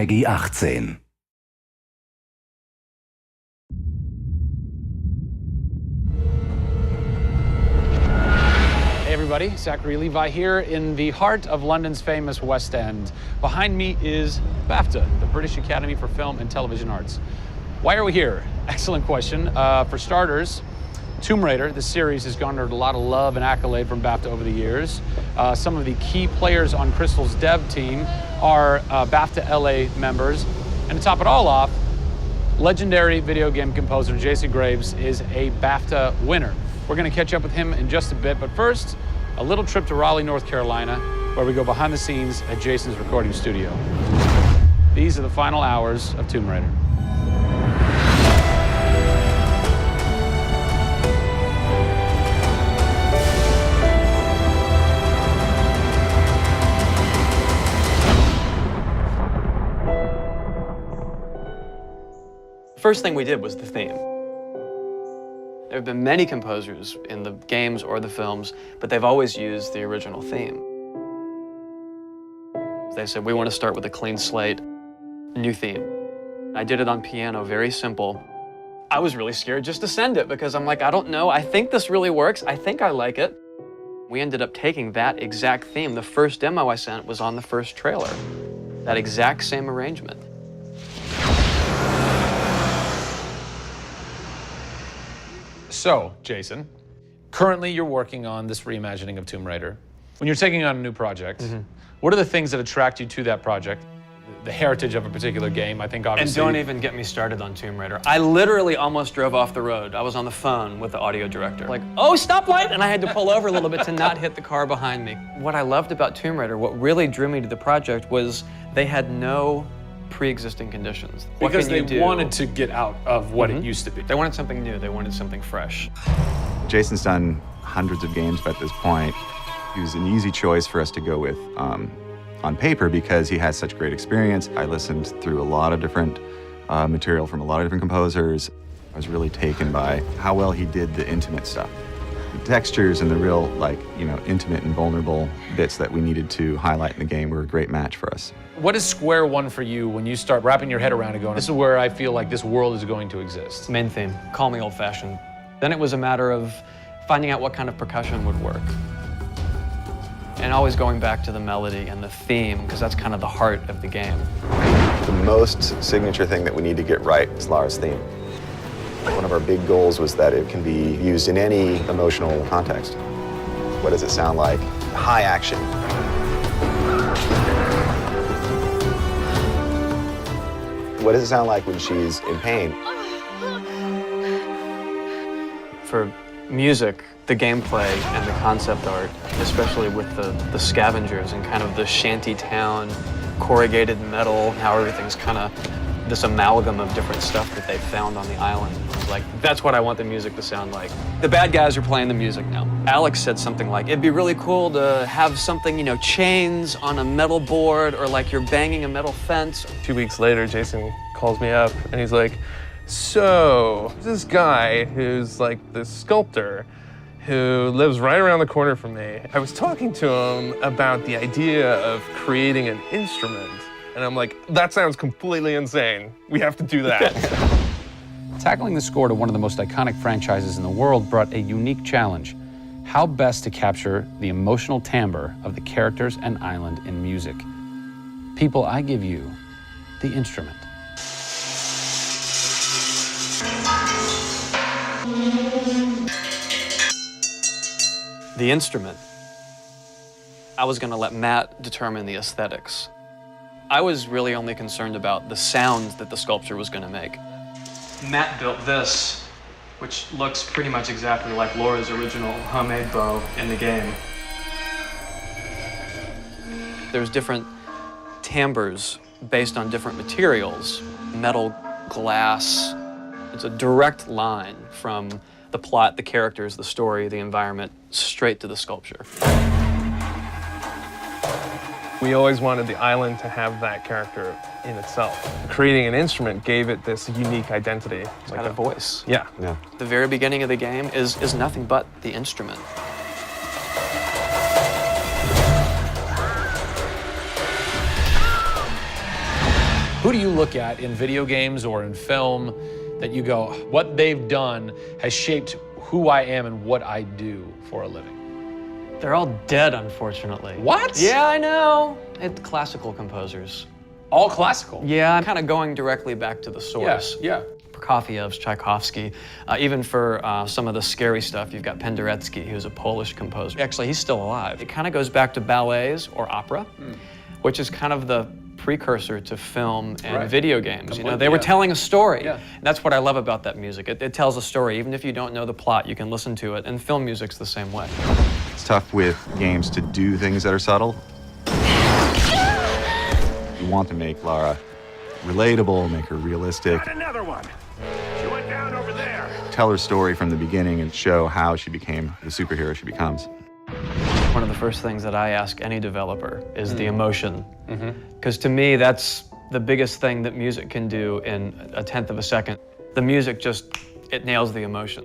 Peggy 18. Hey everybody, Zachary Levi here in the heart of London's famous West End. Behind me is BAFTA, the British Academy for Film and Television Arts. Why are we here? Excellent question. For starters, Tomb Raider, the series, has garnered a lot of love and accolade from BAFTA over the years. Some of the key players on Crystal's dev team are BAFTA LA members. And to top it all off, legendary video game composer Jason Graves is a BAFTA winner. We're going to catch up with him in just a bit, but first, a little trip to Raleigh, North Carolina, where we go behind the scenes at Jason's recording studio. These are the final hours of Tomb Raider. First thing we did was the theme. There have been many composers in the games or the films, but they've always used the original theme. They said, we want to start with a clean slate, a new theme. I did it on piano, very simple. I was really scared just to send it because I'm like, I don't know, I think this really works, I think I like it. We ended up taking that exact theme. The first demo I sent was on the first trailer. That exact same arrangement. So, Jason, currently you're working on this reimagining of Tomb Raider. When you're taking on a new project, what are the things that attract you to that project? The heritage of a particular game, I think obviously. And don't even get me started on Tomb Raider. I literally almost drove off the road. I was on the phone with the audio director. Like, oh, stoplight! And I had to pull over a little bit to not hit the car behind me. What I loved about Tomb Raider, what really drew me to the project was they had no pre-existing conditions. Because they wanted to get out of what it used to be. They wanted something new. They wanted something fresh. Jason's done hundreds of games at this point. He was an easy choice for us to go with on paper because he has such great experience. I listened through a lot of different material from a lot of different composers. I was really taken by how well he did the intimate stuff. The textures and the real, intimate and vulnerable bits that we needed to highlight in the game were a great match for us. What is square one for you when you start wrapping your head around it going, this is where I feel like this world is going to exist? Main theme, call me old-fashioned. Then it was a matter of finding out what kind of percussion would work. And always going back to the melody and the theme, because that's kind of the heart of the game. The most signature thing that we need to get right is Lara's theme. One of our big goals was that it can be used in any emotional context. What does it sound like? High action. What does it sound like when she's in pain? For music, the gameplay and the concept art, especially with the scavengers and kind of the shanty town, corrugated metal, how everything's kind of this amalgam of different stuff that they found on the island. I was like, that's what I want the music to sound like. The bad guys are playing the music now. Alex said something like, it'd be really cool to have something, chains on a metal board or like you're banging a metal fence. 2 weeks later, Jason calls me up and he's like, so this guy who's like this sculptor who lives right around the corner from me, I was talking to him about the idea of creating an instrument. And I'm like, that sounds completely insane. We have to do that. Tackling the score to one of the most iconic franchises in the world brought a unique challenge. How best to capture the emotional timbre of the characters and island in music? People, I give you the instrument. The instrument. I was gonna let Matt determine the aesthetics. I was really only concerned about the sounds that the sculpture was gonna make. Matt built this, which looks pretty much exactly like Laura's original homemade bow in the game. There's different timbres based on different materials, metal, glass. It's a direct line from the plot, the characters, the story, the environment, straight to the sculpture. We always wanted the island to have that character in itself. Creating an instrument gave it this unique identity. It's got a voice. Yeah. The very beginning of the game is nothing but the instrument. Who do you look at in video games or in film that you go, what they've done has shaped who I am and what I do for a living? They're all dead, unfortunately. What? Yeah, I know. It's classical composers. All classical? Yeah, I'm kind of going directly back to the source. Yeah. Prokofiev's, Tchaikovsky. Even for some of the scary stuff, you've got Penderecki, who's a Polish composer. Actually, he's still alive. It kind of goes back to ballets or opera, which is kind of the precursor to film and video games. You know, they were telling a story. Yeah. And that's what I love about that music. It tells a story. Even if you don't know the plot, you can listen to it. And film music's the same way. It's tough with games to do things that are subtle. You want to make Lara relatable, make her realistic. Got another one. She went down over there. Tell her story from the beginning and show how she became the superhero she becomes. One of the first things that I ask any developer is the emotion. Because to me, that's the biggest thing that music can do in a tenth of a second. The music just, it nails the emotion.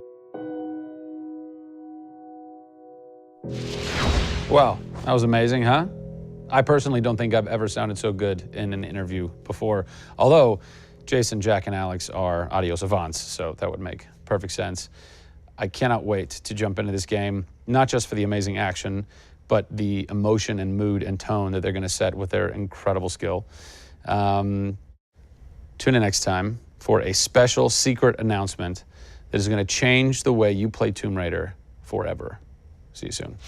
Wow, that was amazing, huh? I personally don't think I've ever sounded so good in an interview before, although Jason, Jack, and Alex are audio savants, so that would make perfect sense. I cannot wait to jump into this game, not just for the amazing action, but the emotion and mood and tone that they're going to set with their incredible skill. Tune in next time for a special secret announcement that is going to change the way you play Tomb Raider forever. See you soon.